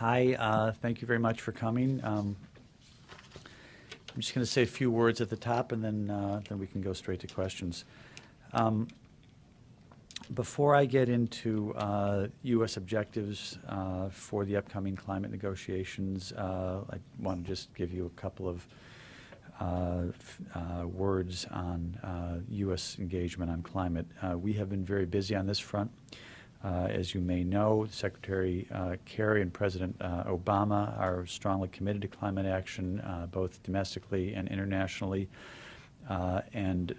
Hi, thank you very much for coming. I'm just going to say a few words at the top, and then we can go straight to questions. Before I get into U.S. objectives for the upcoming climate negotiations, I want to just give you a couple of words on U.S. engagement on climate. We have been very busy on this front. As you may know, Secretary Kerry and President Obama are strongly committed to climate action, both domestically and internationally. And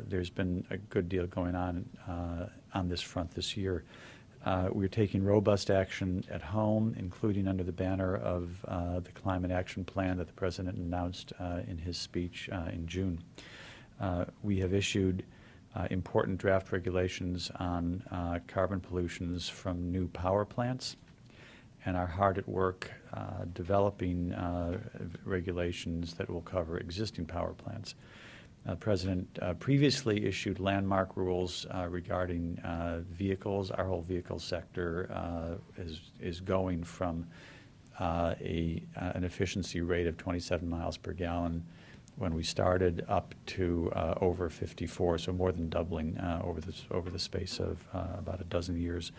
there's been a good deal going on this front this year. We're taking robust action at home, including under the banner of the Climate Action Plan that the President announced in his speech in June. We have issued important draft regulations on carbon pollutions from new power plants, and are hard at work developing regulations that will cover existing power plants. The President previously issued landmark rules regarding vehicles. Our whole vehicle sector is going from an efficiency rate of 27 miles per gallon when we started up to over 54, so more than doubling over the space of about a dozen years.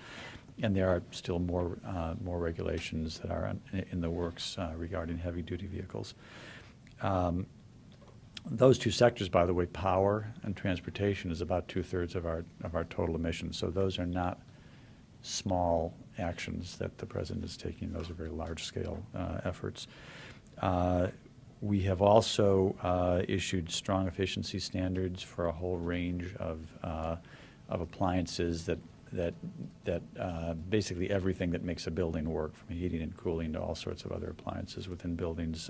And there are still more regulations that are in the works regarding heavy-duty vehicles. Those two sectors, by the way, power and transportation, is about 2/3 of our total emissions. So those are not small actions that the President is taking. Those are very large-scale efforts. We have also issued strong efficiency standards for a whole range of appliances that basically everything that makes a building work, from heating and cooling to all sorts of other appliances within buildings.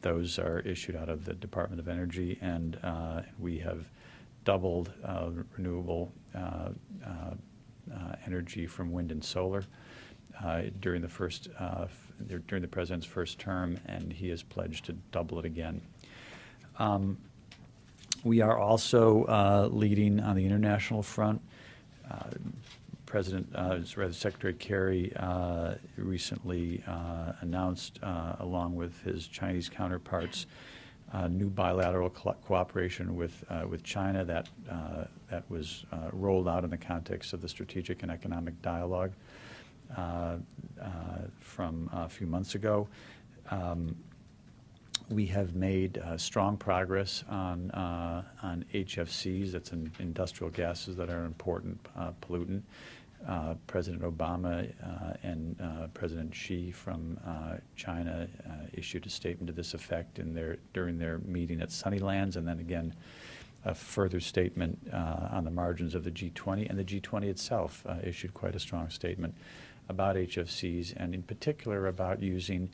Those are issued out of the Department of Energy, and we have doubled renewable energy from wind and solar during the President's first term, and he has pledged to double it again. We are leading on the international front. Secretary Kerry recently announced, along with his Chinese counterparts, new bilateral cooperation with China that was rolled out in the context of the Strategic and Economic Dialogue from a few months ago. We have made strong progress on HFCs. That's industrial gases that are an important pollutant. President Obama and President Xi from China issued a statement to this effect during their meeting at Sunnylands, and then again a further statement on the margins of the G20. And the G20 itself issued quite a strong statement about HFCs, and in particular about using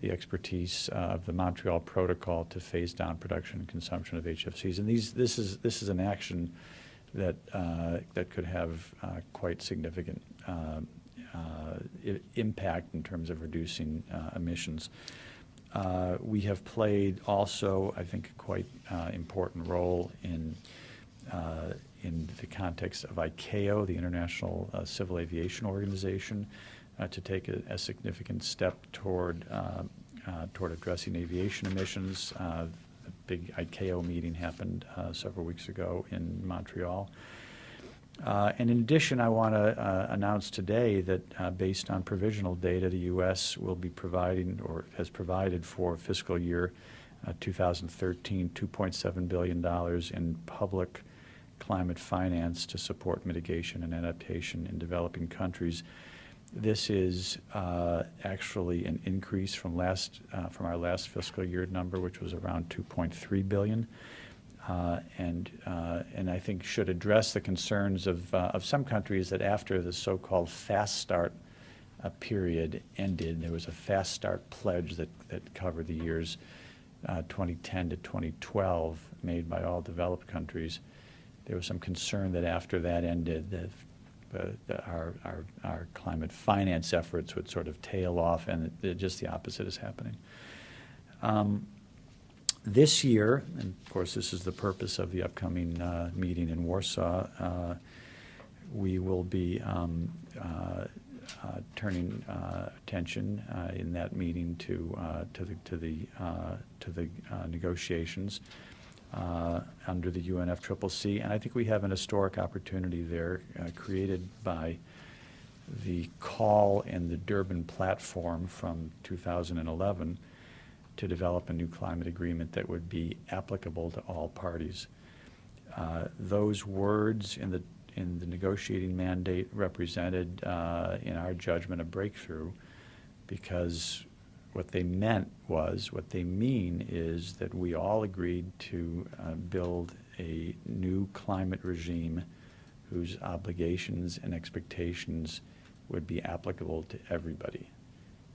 the expertise of the Montreal Protocol to phase down production and consumption of HFCs. And this is an action that could have quite significant impact in terms of reducing emissions. We have played also, I think, a quite important role in the context of ICAO, the International Civil Aviation Organization, to take a significant step toward addressing aviation emissions. A big ICAO meeting happened several weeks ago in Montreal. And in addition, I want to announce today that based on provisional data, the U.S. will be providing, or has provided for fiscal year 2013, $2.7 billion in public climate finance to support mitigation and adaptation in developing countries. This is actually an increase from our last fiscal year number, which was around $2.3 billion, and I think should address the concerns of some countries that after the so-called fast start period ended, there was a fast start pledge that covered the years 2010 to 2012 made by all developed countries. There was some concern that after that ended, our climate finance efforts would sort of tail off, and just the opposite is happening. This year, and of course this is the purpose of the upcoming meeting in Warsaw, we will be turning attention in that meeting to the negotiations under the UNFCCC, and I think we have an historic opportunity there created by the call in the Durban platform from 2011 to develop a new climate agreement that would be applicable to all parties. Those words in the negotiating mandate represented, in our judgment, a breakthrough, because what they mean is that we all agreed to build a new climate regime whose obligations and expectations would be applicable to everybody.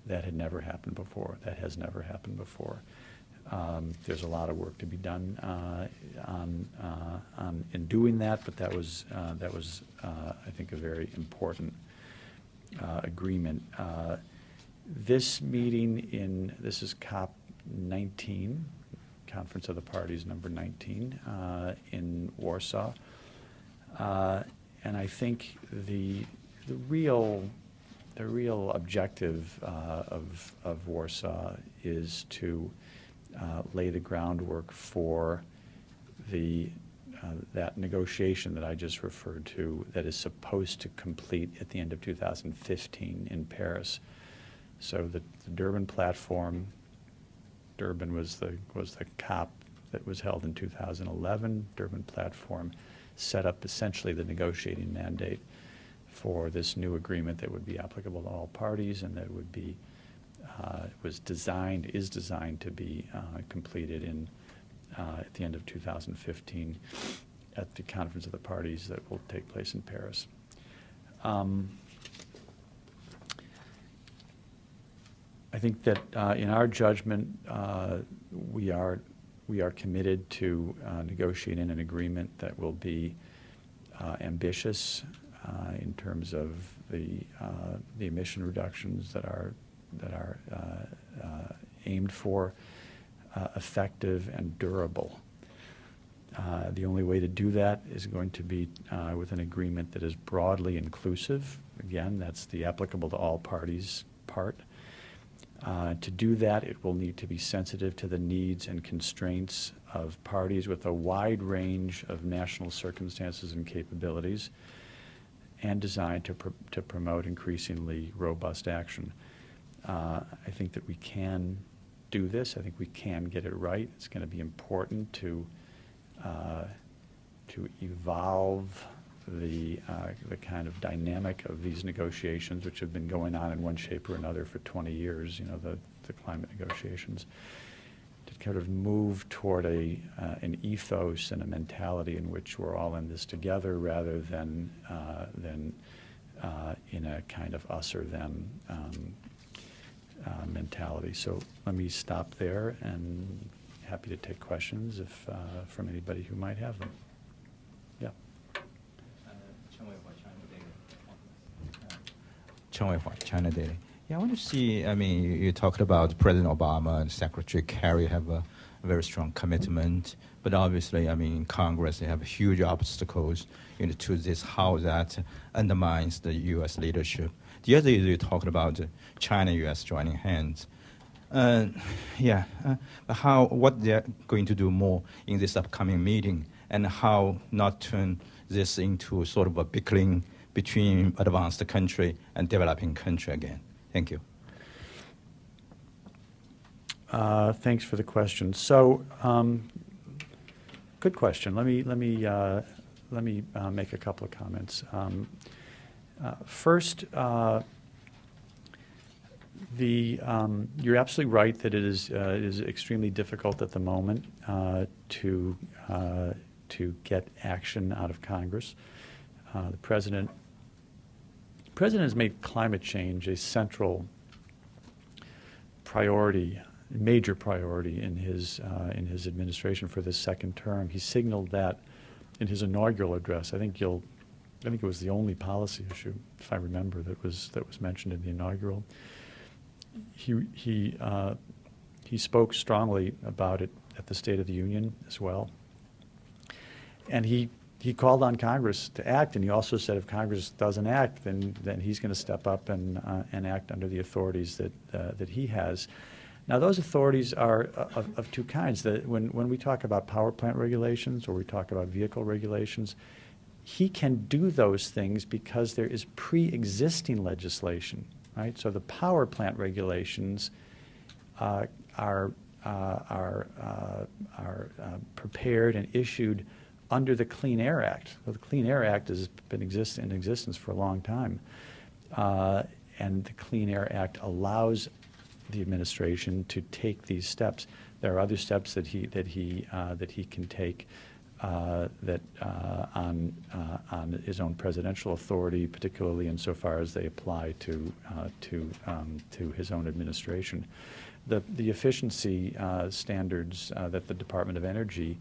That had never happened before. That has never happened before. There's a lot of work to be done in doing that, but that was I think, a very important agreement. This meeting this is COP 19, Conference of the Parties number 19, in Warsaw, and I think the real objective of Warsaw is to lay the groundwork for that negotiation that I just referred to, that is supposed to complete at the end of 2015 in Paris. So the Durban platform, Durban was the COP that was held in 2011. Durban platform set up essentially the negotiating mandate for this new agreement that would be applicable to all parties, and that would be is designed to be completed at the end of 2015 at the Conference of the Parties that will take place in Paris. I think that in our judgment, we are committed to negotiating an agreement that will be ambitious in terms of the emission reductions that are aimed for, effective and durable. The only way to do that is going to be with an agreement that is broadly inclusive. Again, that's the applicable to all parties part. To do that, it will need to be sensitive to the needs and constraints of parties with a wide range of national circumstances and capabilities, and designed to promote increasingly robust action. I think that we can do this. I think we can get it right. It's going to be important to evolve the kind of dynamic of these negotiations, which have been going on in one shape or another for 20 years, the climate negotiations, to kind of move toward an ethos and a mentality in which we're all in this together, rather than in a kind of us or them mentality. So let me stop there, and happy to take questions from anybody who might have them. Yeah. Chen Wei Hua, China Daily. Yeah, I want to see, you talked about President Obama and Secretary Kerry have a very strong commitment, but obviously, in Congress, they have huge obstacles to this, how that undermines the U.S. leadership. The other is you talked about China-U.S. joining hands. But what they're going to do more in this upcoming meeting, and how not turn this into sort of a bickering between advanced country and developing country again. Thank you. Thanks for the question. So, good question. Let me make a couple of comments. First, you're absolutely right that it is extremely difficult at the moment to get action out of Congress. The president has made climate change a central priority, major priority in his administration for this second term. He signaled that in his inaugural address. I think it was the only policy issue, if I remember, that was mentioned in the inaugural. He spoke strongly about it at the State of the Union as well, and he he called on Congress to act, and he also said if Congress doesn't act, then he's going to step up and act under the authorities that he has. Now, those authorities are of two kinds. When we talk about power plant regulations or we talk about vehicle regulations, he can do those things because there is pre-existing legislation, right? So the power plant regulations are prepared and issued under the Clean Air Act. Well, the Clean Air Act has been in existence for a long time, and the Clean Air Act allows the administration to take these steps. There are other steps that he can take on his own presidential authority, particularly insofar as they apply to his own administration. The efficiency standards that the Department of Energy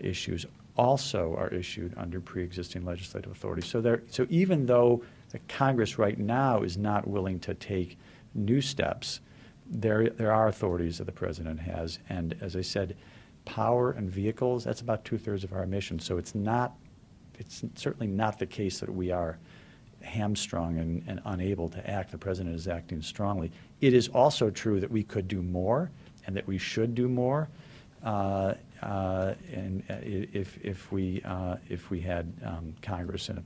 issues also are issued under pre-existing legislative authority. So even though the Congress right now is not willing to take new steps, there are authorities that the President has, and as I said, power and vehicles, that's about 2/3 of our emissions. So it's certainly not the case that we are hamstrung and unable to act. The President is acting strongly. It is also true that we could do more and that we should do more, and if we had Congress in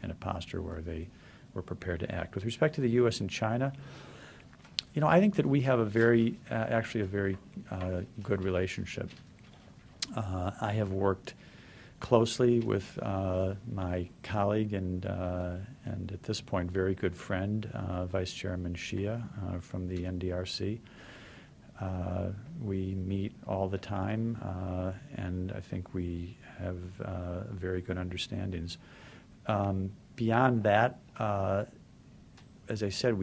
a posture where they were prepared to act. With respect to the U.S. and China, I think that we have actually a very good relationship. I have worked closely with my colleague and at this point very good friend, Vice Chairman Xia from the NDRC. We meet all the time, and I think we have very good understandings. Beyond that, as I said,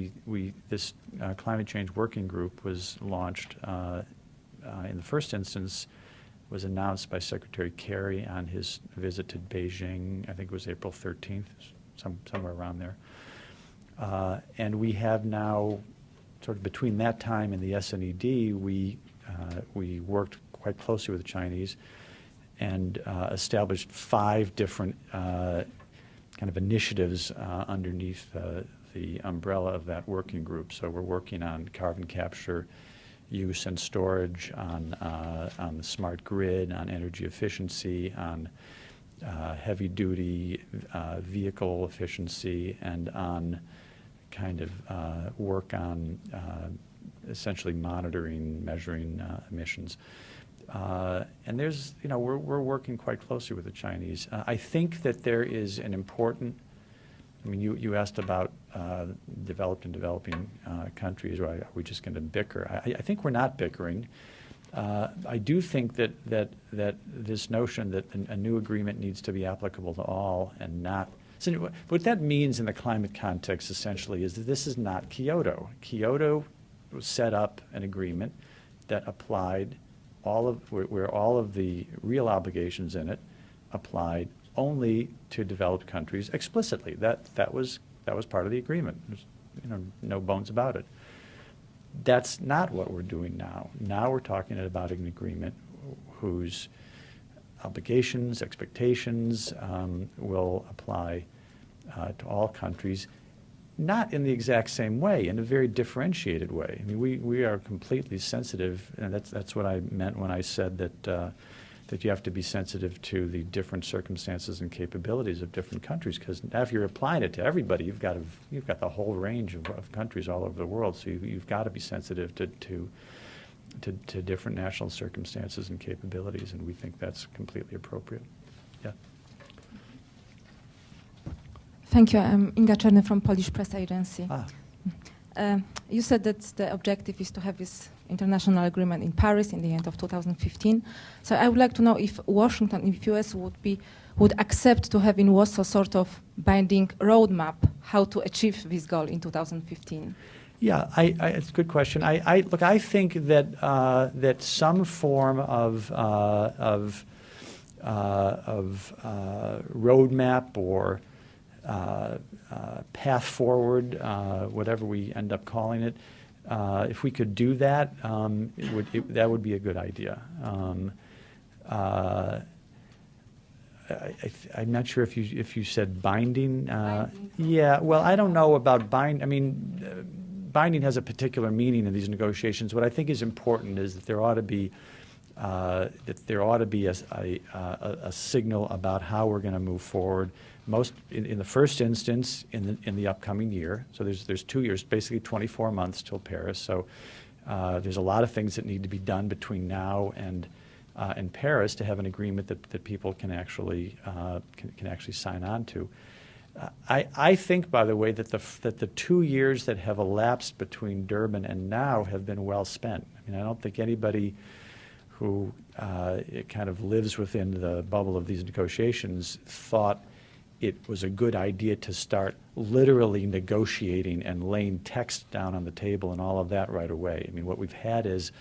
this climate change working group was launched in the first instance, was announced by Secretary Kerry on his visit to Beijing. I think it was April 13th, somewhere around there. And we have now, sort of between that time and the SNED, we worked quite closely with the Chinese and established 5 different kind of initiatives underneath the umbrella of that working group. So we're working on carbon capture, use and storage, on the smart grid, on energy efficiency, on heavy-duty vehicle efficiency, and on kind of work on essentially monitoring, measuring emissions. And there's, we're working quite closely with the Chinese. I think that there is an important, you asked about developed and developing countries, or are we just going to bicker? I think we're not bickering. I do think that this notion that a new agreement needs to be applicable to all and not. So what that means in the climate context essentially is that this is not Kyoto. Kyoto set up an agreement that applied where all of the real obligations in it applied only to developed countries explicitly. That was part of the agreement. There's no bones about it. That's not what we're doing now. Now we're talking about an agreement whose obligations, expectations will apply to all countries, not in the exact same way, in a very differentiated way. We are completely sensitive, and that's what I meant when I said that you have to be sensitive to the different circumstances and capabilities of different countries, because if you're applying it to everybody, you've got the whole range of countries all over the world, so you've got to be sensitive to different national circumstances and capabilities, and we think that's completely appropriate. Yeah. Thank you. I'm Inga Czerny from Polish Press Agency. You said that the objective is to have this international agreement in Paris in the end of 2015. So I would like to know if Washington, if US would accept to have in Warsaw sort of binding roadmap how to achieve this goal in 2015. Yeah, it's a good question. Look, I think that some form of roadmap or path forward, whatever we end up calling it, if we could do that, that would be a good idea. I'm not sure if you said binding. Binding. Yeah, well, I don't know about bind. I mean, binding has a particular meaning in these negotiations. What I think is important is that there ought to be a signal about how we're going to move forward. Most in the first instance in the upcoming year. So there's 2 years, basically 24 months till Paris. So there's a lot of things that need to be done between now and Paris to have an agreement that people can actually sign on to. I think, by the way, that the 2 years that have elapsed between Durban and now have been well spent. I mean, I don't think anybody who kind of lives within the bubble of these negotiations thought it was a good idea to start literally negotiating and laying text down on the table and all of that right away. I mean, what we've had is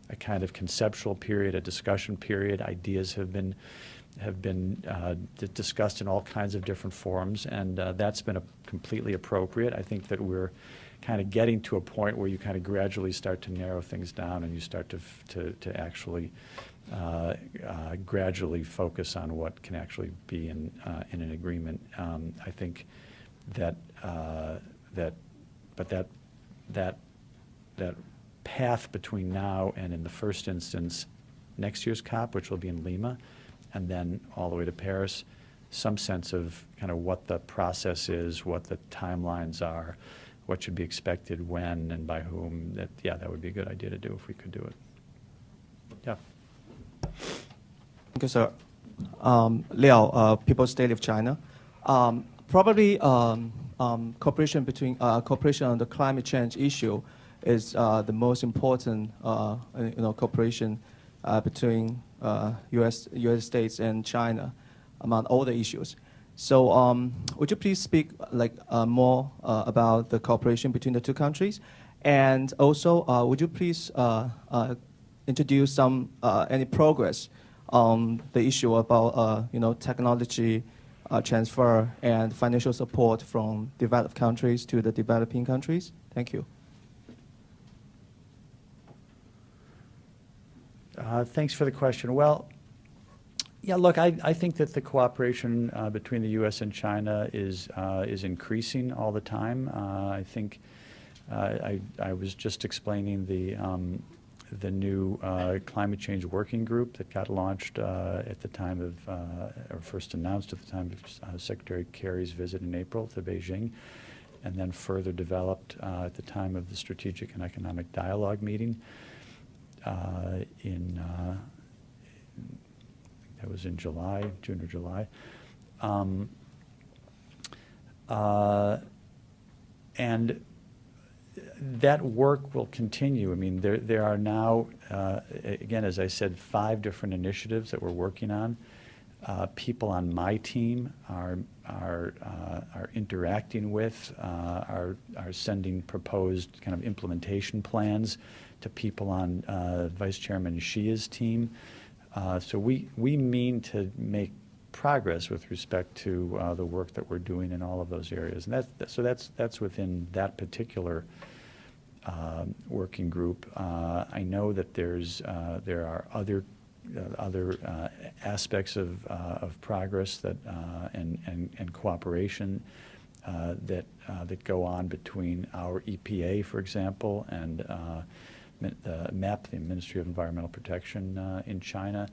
a kind of conceptual period, a discussion period. Ideas have been discussed in all kinds of different forums, and that's been completely appropriate. I think that we're kind of getting to a point where you kind of gradually start to narrow things down, and you start to actually gradually focus on what can actually be in an agreement. I think that path between now and, in the first instance, next year's COP, which will be in Lima, and then all the way to Paris, some sense of kind of what the process is, what the timelines are, what should be expected when and by whom. That would be a good idea to do if we could do it. Yeah. Thank you, sir. Liao, People's Daily of China. Probably cooperation on the climate change issue is the most important cooperation between U.S. States and China among all the issues. So would you please speak more about the cooperation between the two countries? And also, would you please introduce some any progress on the issue about technology transfer and financial support from developed countries to the developing countries? Thank you. Thanks for the question. Well, yeah, look, I think that the cooperation between the U.S. and China is increasing all the time. I think I was just explaining the new climate change working group that got launched at the time of, or first announced at the time of Secretary Kerry's visit in April to Beijing, and then further developed at the time of the Strategic and Economic Dialogue meeting that was in July, June or July. And that work will continue. I mean, there are now, again, as I said, 5 different initiatives that we're working on. People on my team are interacting with, are sending proposed kind of implementation plans to people on Vice Chairman Xia's team. So we mean to make progress with respect to the work that we're doing in all of those areas, and that's within that particular working group. I know that there are other aspects of progress that and cooperation that go on between our EPA, for example, and the MEP, the Ministry of Environmental Protection in China.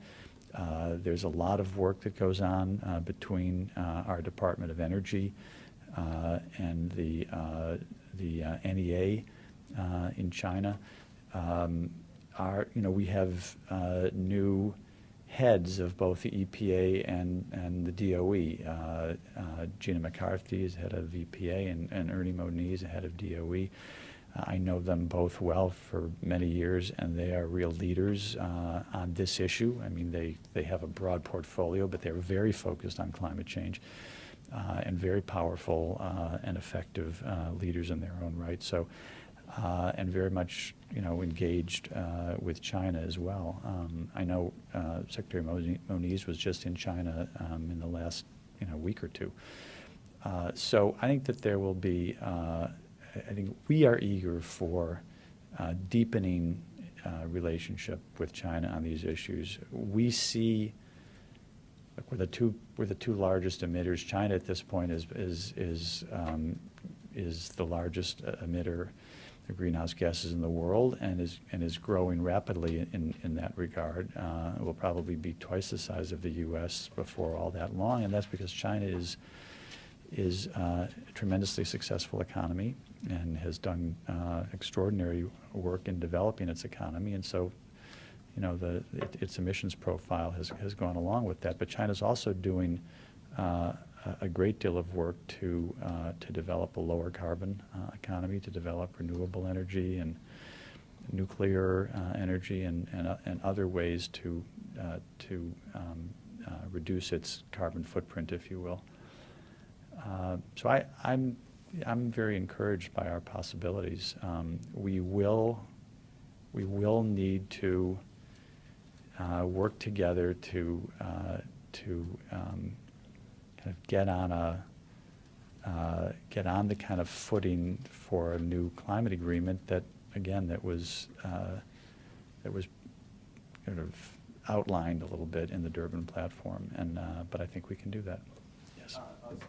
There's a lot of work that goes on between our Department of Energy and the NEA in China. We have new heads of both the EPA and the DOE. Gina McCarthy is head of EPA, and Ernie Moniz is head of DOE. I know them both well for many years, and they are real leaders on this issue. I mean, they have a broad portfolio, but they're very focused on climate change and very powerful and effective leaders in their own right. So, and very much, engaged with China as well. I know Secretary Moniz was just in China in the last, week or two. So I think that there will be. I think we are eager for deepening relationship with China on these issues. We see Look, we're the two largest emitters. China at this point is the largest emitter of greenhouse gases in the world, and is growing rapidly in that regard. It will probably be twice the size of the U.S. before all that long, and that's because China is a tremendously successful economy and has done extraordinary work in developing its economy, and so, you know, its emissions profile has gone along with that. But China's also doing a great deal of work to develop a lower carbon economy, to develop renewable energy and nuclear energy and other ways to reduce its carbon footprint, if you will. So I'm very encouraged by our possibilities. We will need to work together to kind of get on the kind of footing for a new climate agreement that was kind of outlined a little bit in the Durban platform, and but I think we can do that. Yes. About the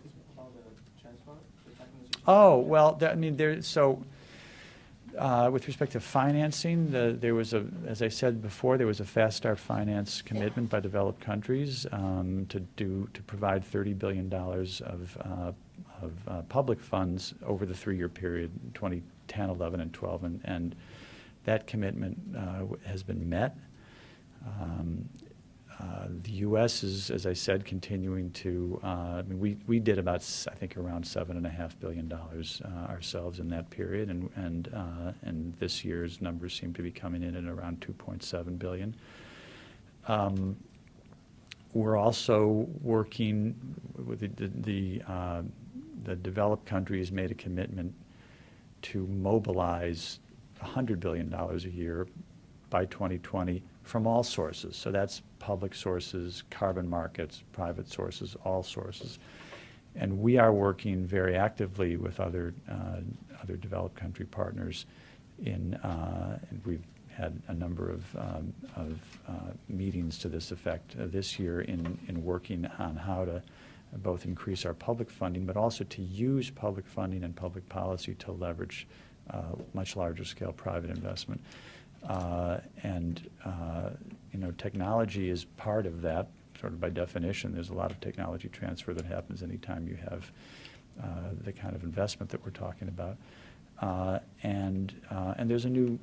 transfer, the technology. Oh well, I mean, so. With respect to financing, there was as I said before, there was a Fast Start Finance commitment by developed countries to provide $30 billion of public funds over the 3-year period, 2010, 11, and 12, and that commitment has been met. The U.S. is, as I said, continuing to. I mean, we did about, I think, around $7.5 billion ourselves in that period, and this year's numbers seem to be coming in at around $2.7 billion. We're also working with the developed countries made a commitment to mobilize $100 billion a year by 2020 from all sources. So that's public sources, carbon markets, private sources, all sources. And we are working very actively with other developed country partners and we've had a number of meetings to this effect this year in working on how to both increase our public funding, but also to use public funding and public policy to leverage much larger scale private investment. You know, technology is part of that, sort of by definition. There's a lot of technology transfer that happens anytime you have the kind of investment that we're talking about. And there's a new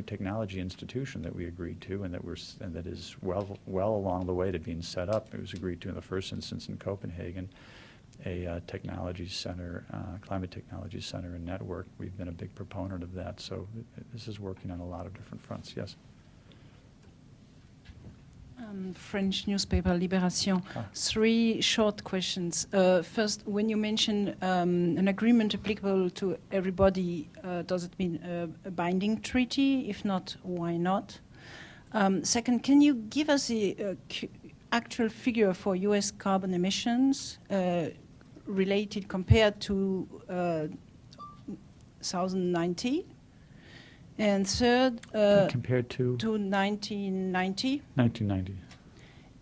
technology institution that we agreed to, and that is well along the way to being set up. It was agreed to in the first instance in Copenhagen, a technology center, climate technology center and network. We've been a big proponent of that, so this is working on a lot of different fronts. Yes. French newspaper Libération. 3 short questions. First, when you mention an agreement applicable to everybody, does it mean a binding treaty? If not, why not? Second, can you give us the actual figure for U.S. carbon emissions related compared to 2019? And third, compared to 1990. 1990.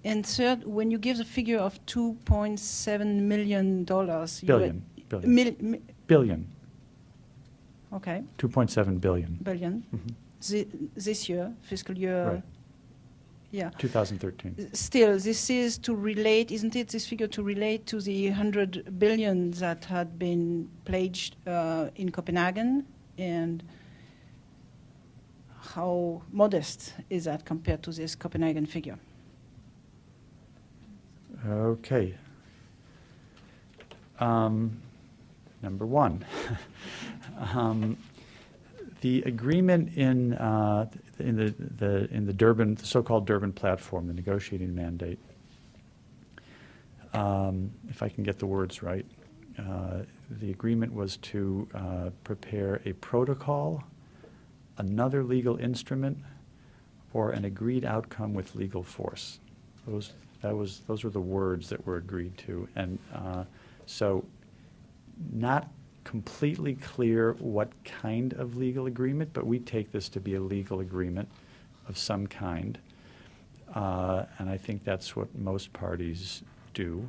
And third, when you give the figure of $2.7 million, billion. Okay. 2.7 billion. Billion. Mm-hmm. This year, fiscal year. Right. Yeah. 2013. Still, this is to relate, isn't it? This figure to relate to the 100 billion that had been pledged in Copenhagen, and how modest is that compared to this Copenhagen figure? Okay. Number one, the agreement in the Durban, the so-called Durban platform, the negotiating mandate. If I can get the words right, the agreement was to prepare a protocol, another legal instrument, or an agreed outcome with legal force. Those were the words that were agreed to, and so not completely clear what kind of legal agreement, but we take this to be a legal agreement of some kind. And I think that's what most parties do.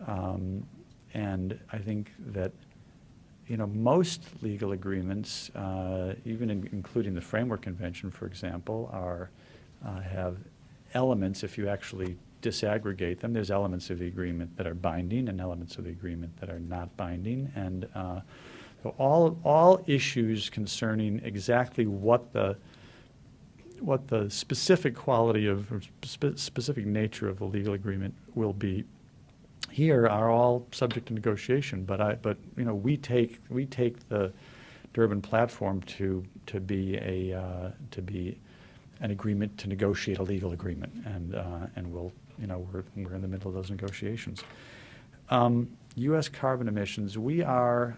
And I think that, most legal agreements, even including the Framework Convention, for example, have elements, if you actually disaggregate them, there's elements of the agreement that are binding and elements of the agreement that are not binding. And so all issues concerning exactly what the specific quality of, or specific nature of the legal agreement will be here are all subject to negotiation. But we take the Durban platform to be an agreement to negotiate a legal agreement, and we're in the middle of those negotiations. U.S. carbon emissions, we are.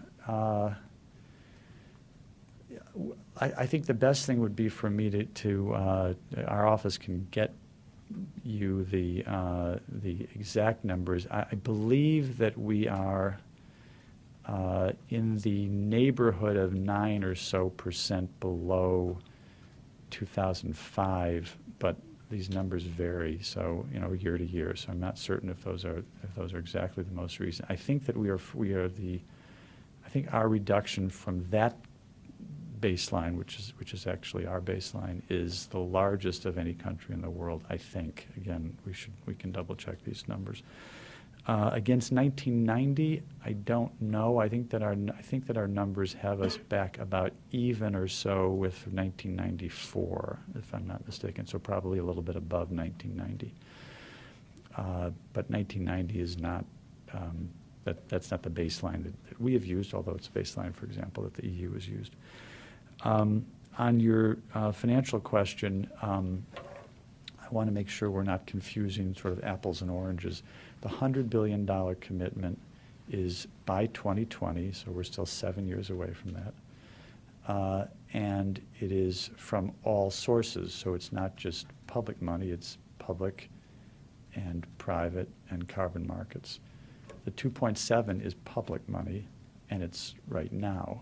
I think the best thing would be for me to our office can get you the exact numbers. I believe that we are in the neighborhood of 9% or so below 2005, but these numbers vary, so year to year. So I'm not certain if those are exactly the most recent. I think that I think our reduction from that baseline, which is actually our baseline, is the largest of any country in the world. I think. Again, we can double check these numbers. Against 1990, I don't know. I think that our numbers have us back about even or so with 1994, if I'm not mistaken. So probably a little bit above 1990. But 1990 is not. That's not the baseline that we have used, although it's a baseline, for example, that the EU has used. On your financial question, I want to make sure we're not confusing sort of apples and oranges. The $100 billion commitment is by 2020, so we're still 7 years away from that. And it is from all sources, so it's not just public money, it's public and private and carbon markets. The 2.7 is public money, and it's right now.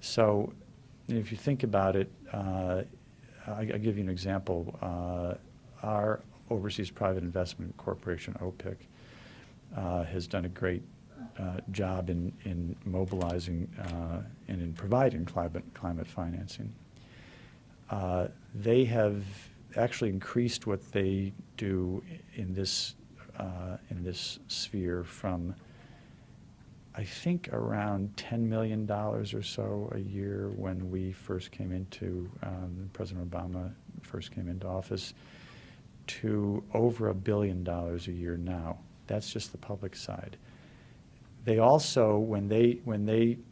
So if you think about it, I'll give you an example. Our Overseas Private Investment Corporation, OPIC, has done a great job in mobilizing and in providing climate financing. They have actually increased what they do in this sphere from, I think, around $10 million or so a year when we first came into, President Obama first came into office, to over $1 billion a year now. That's just the public side. They also, when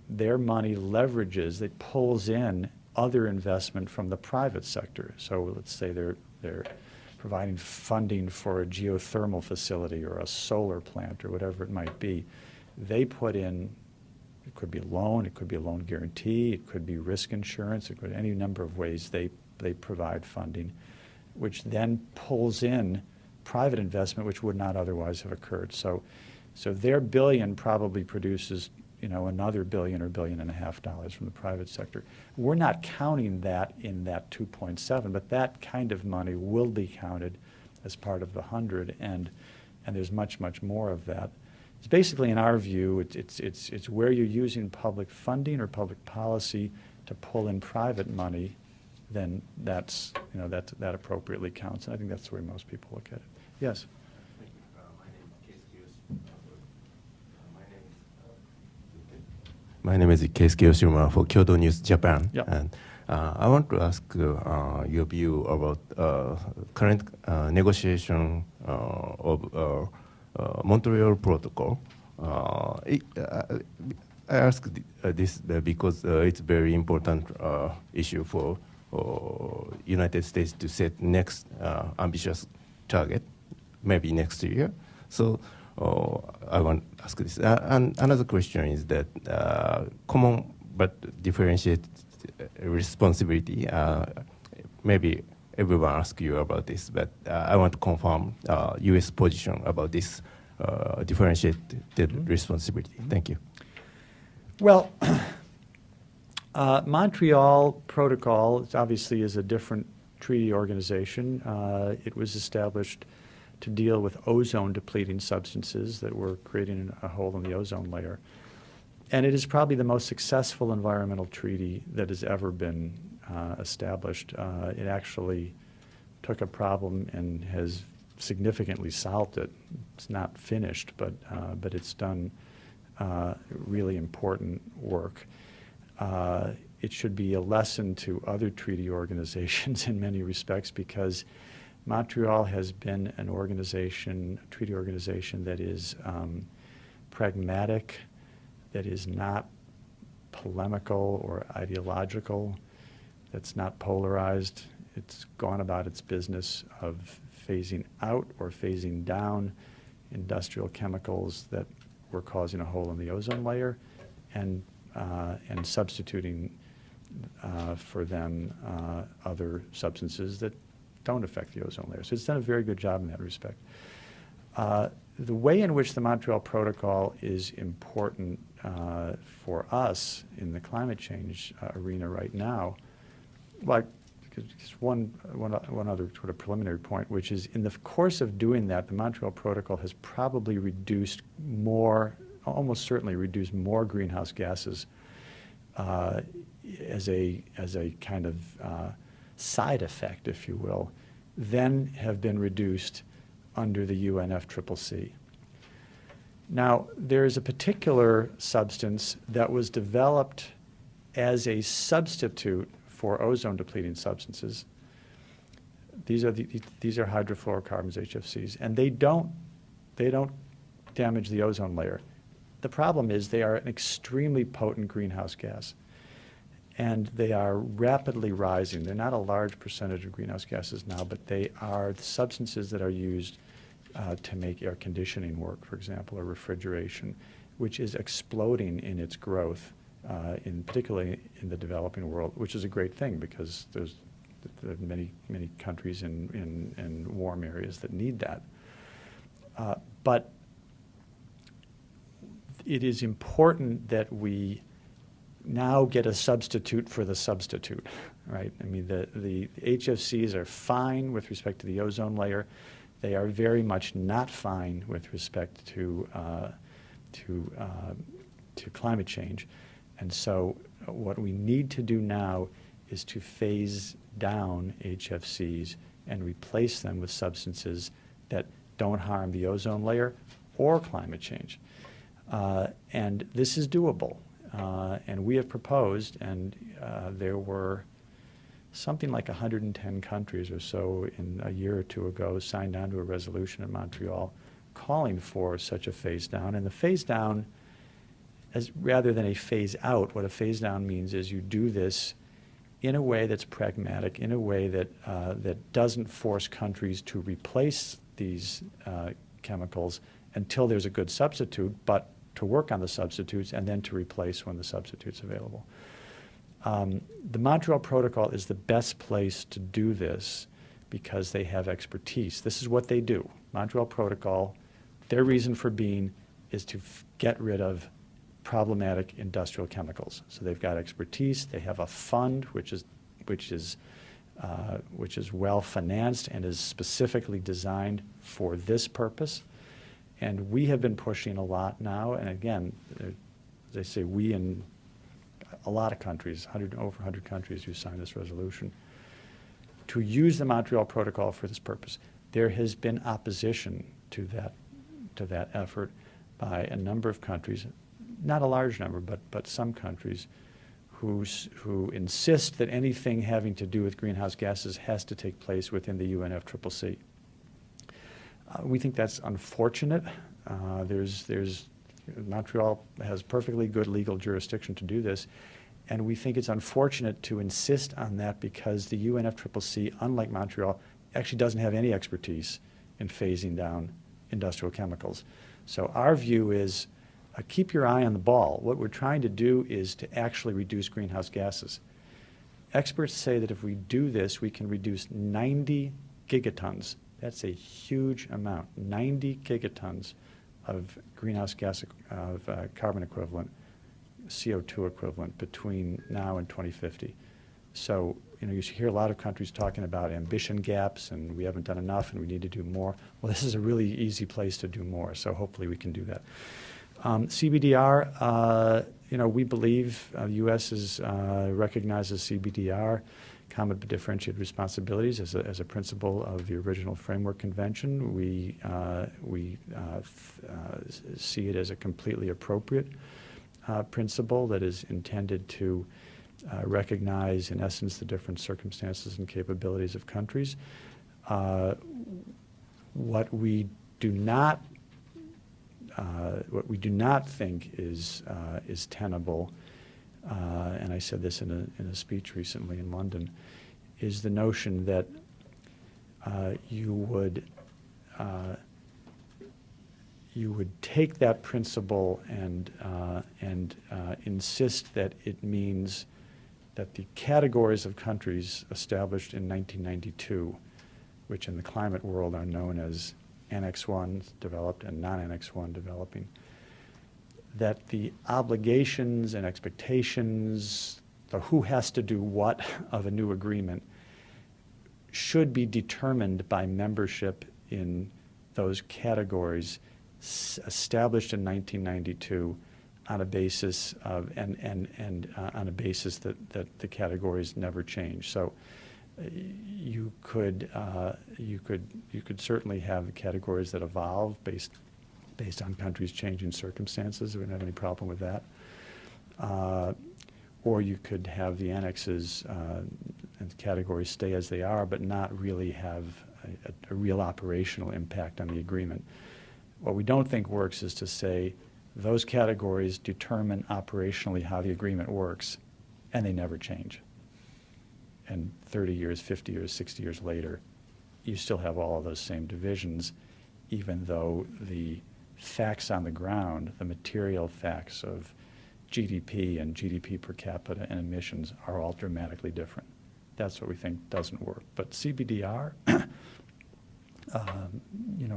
their money leverages, it pulls in other investment from the private sector. So let's say they're providing funding for a geothermal facility or a solar plant or whatever it might be. They put in, it could be a loan, it could be a loan guarantee, it could be risk insurance, it could be any number of ways they provide funding, which then pulls in private investment which would not otherwise have occurred. So their billion probably produces another billion or $1.5 billion from the private sector. We're not counting that in that 2.7, but that kind of money will be counted as part of the 100, and there's much, much more of that. It's basically, in our view, it's where you're using public funding or public policy to pull in private money, then that appropriately counts. And I think that's the way most people look at it. Yes. My name is Keisuke Yoshimura for Kyodo News Japan. Yep. And I want to ask your view about current negotiation of Montreal Protocol. I ask this because it's a very important issue for United States to set next ambitious target, maybe next year. So I want to ask this. And another question is that common but differentiated responsibility. Maybe everyone asks you about this, but I want to confirm U.S. position about this differentiated responsibility. Thank you. Well, Montreal Protocol obviously is a different treaty organization. It was established to deal with ozone-depleting substances that were creating a hole in the ozone layer. And it is probably the most successful environmental treaty that has ever been established. It actually took a problem and has significantly solved it. It's not finished, but it's done really important work. It should be a lesson to other treaty organizations in many respects, because Montreal has been an organization, a treaty organization that is pragmatic, that is not polemical or ideological, that's not polarized. It's gone about its business of phasing out or phasing down industrial chemicals that were causing a hole in the ozone layer, and substituting for them other substances that don't affect the ozone layer. So it's done a very good job in that respect. The way in which the Montreal Protocol is important for us in the climate change arena right now, like, just one other sort of preliminary point, which is in the course of doing that, the Montreal Protocol has probably reduced more, almost certainly reduced more greenhouse gases as a kind of side effect, if you will, than have been reduced under the UNFCCC. Now, there is a particular substance that was developed as a substitute for ozone-depleting substances. These are hydrofluorocarbons, HFCs, and they don't damage the ozone layer. The problem is they are an extremely potent greenhouse gas, and they are rapidly rising. They're not a large percentage of greenhouse gases now, but they are the substances that are used to make air conditioning work, for example, or refrigeration, which is exploding in its growth, particularly in the developing world, which is a great thing, because there are many countries in warm areas that need that. But it is important that we now get a substitute for the substitute, right? I mean, the HFCs are fine with respect to the ozone layer. They are very much not fine with respect to climate change. And so what we need to do now is to phase down HFCs and replace them with substances that don't harm the ozone layer or climate change. And this is doable. And we have proposed, and there were something like 110 countries or so in a year or two ago signed on to a resolution in Montreal calling for such a phase down. And the phase down, as rather than a phase out, what a phase down means is you do this in a way that's pragmatic, in a way that that doesn't force countries to replace these chemicals until there's a good substitute, but to work on the substitutes and then to replace when the substitute's available. The Montreal Protocol is the best place to do this because they have expertise. This is what they do. Montreal Protocol, their reason for being is to get rid of problematic industrial chemicals. So they've got expertise. They have a fund which is well financed and is specifically designed for this purpose. And we have been pushing a lot now. And again, as I say, we in a lot of countries, over 100 countries who signed this resolution, to use the Montreal Protocol for this purpose. There has been opposition to that effort by a number of countries, not a large number, but some countries who insist that anything having to do with greenhouse gases has to take place within the UNFCCC. We think that's unfortunate. Montreal has perfectly good legal jurisdiction to do this, and we think it's unfortunate to insist on that because the UNFCCC, unlike Montreal, actually doesn't have any expertise in phasing down industrial chemicals. So our view is keep your eye on the ball. What we're trying to do is to actually reduce greenhouse gases. Experts say that if we do this, we can reduce 90 gigatons. That's a huge amount, 90 gigatons of greenhouse gas, carbon equivalent, CO2 equivalent between now and 2050. So, you hear a lot of countries talking about ambition gaps and we haven't done enough and we need to do more. Well, this is a really easy place to do more, so hopefully we can do that. CBDR, we believe the U.S. recognizes CBDR, common but differentiated responsibilities, as a principle of the original Framework Convention. We see it as a completely appropriate principle that is intended to recognize, in essence, the different circumstances and capabilities of countries. What we do not think is tenable, and I said this in a speech recently in London, is the notion that you would take that principle and insist that it means that the categories of countries established in 1992, which in the climate world are known as Annex 1 developed and non-Annex 1 developing, that the obligations and expectations, the who has to do what of a new agreement, should be determined by membership in those categories established in 1992 on a basis of on a basis that the categories never change. So you could certainly have categories that evolve based on countries' changing circumstances. We don't have any problem with that. Or you could have the annexes and categories stay as they are, but not really have a real operational impact on the agreement. What we don't think works is to say those categories determine operationally how the agreement works, and they never change. And 30 years, 50 years, 60 years later, you still have all of those same divisions, even though the facts on the ground, the material facts of GDP and GDP per capita and emissions are all dramatically different. That's what we think doesn't work. But CBDR,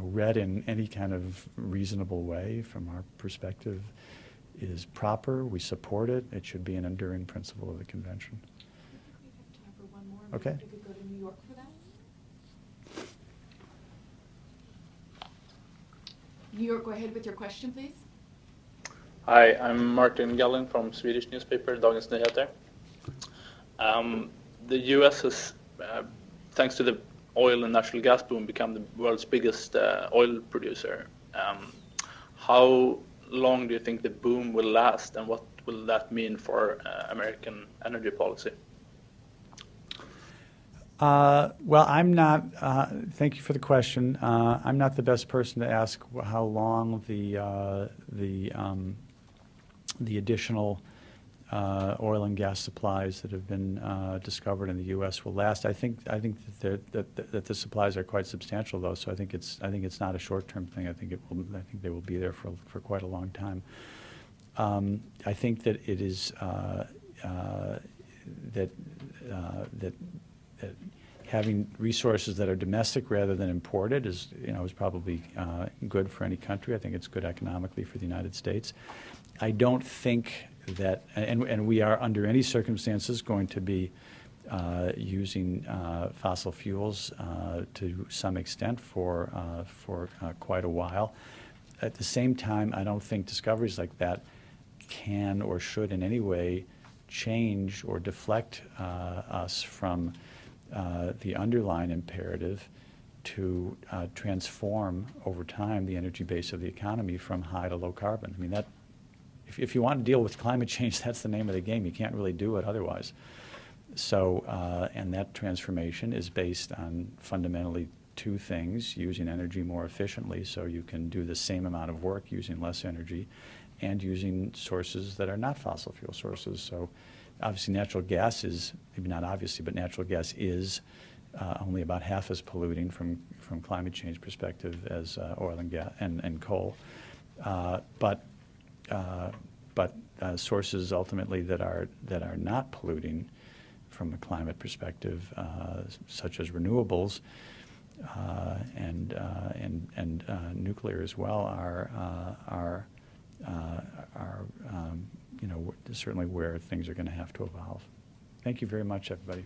read in any kind of reasonable way from our perspective, is proper. We support it. It should be an enduring principle of the convention. We have time for one more. Okay. We could go to New York for that. New York, go ahead with your question, please. Hi, I'm Martin Gallen from Swedish newspaper Dagens Nyheter. The U.S. has, thanks to the oil and natural gas boom, become the world's biggest oil producer. How long do you think the boom will last, and what will that mean for American energy policy? Well, I'm not, thank you for the question. I'm not the best person to ask how long the additional oil and gas supplies that have been discovered in the U.S. will last. I think that the supplies are quite substantial, though. So I think it's not a short-term thing. I think they will be there for quite a long time. I think that it is that having resources that are domestic rather than imported is probably good for any country. I think it's good economically for the United States. I don't think that, and we are under any circumstances going to be using fossil fuels to some extent for quite a while. At the same time, I don't think discoveries like that can or should in any way change or deflect us from the underlying imperative to transform over time the energy base of the economy from high to low carbon. I mean, that if you want to deal with climate change, that's the name of the game. You can't really do it otherwise. So, and that transformation is based on fundamentally two things: using energy more efficiently so you can do the same amount of work using less energy, and using sources that are not fossil fuel sources. So obviously natural gas is, maybe not obviously, but natural gas is only about half as polluting from climate change perspective as oil and gas and coal. But sources ultimately that are not polluting from a climate perspective, such as renewables and nuclear as well, are certainly where things are going to have to evolve. Thank you very much, everybody.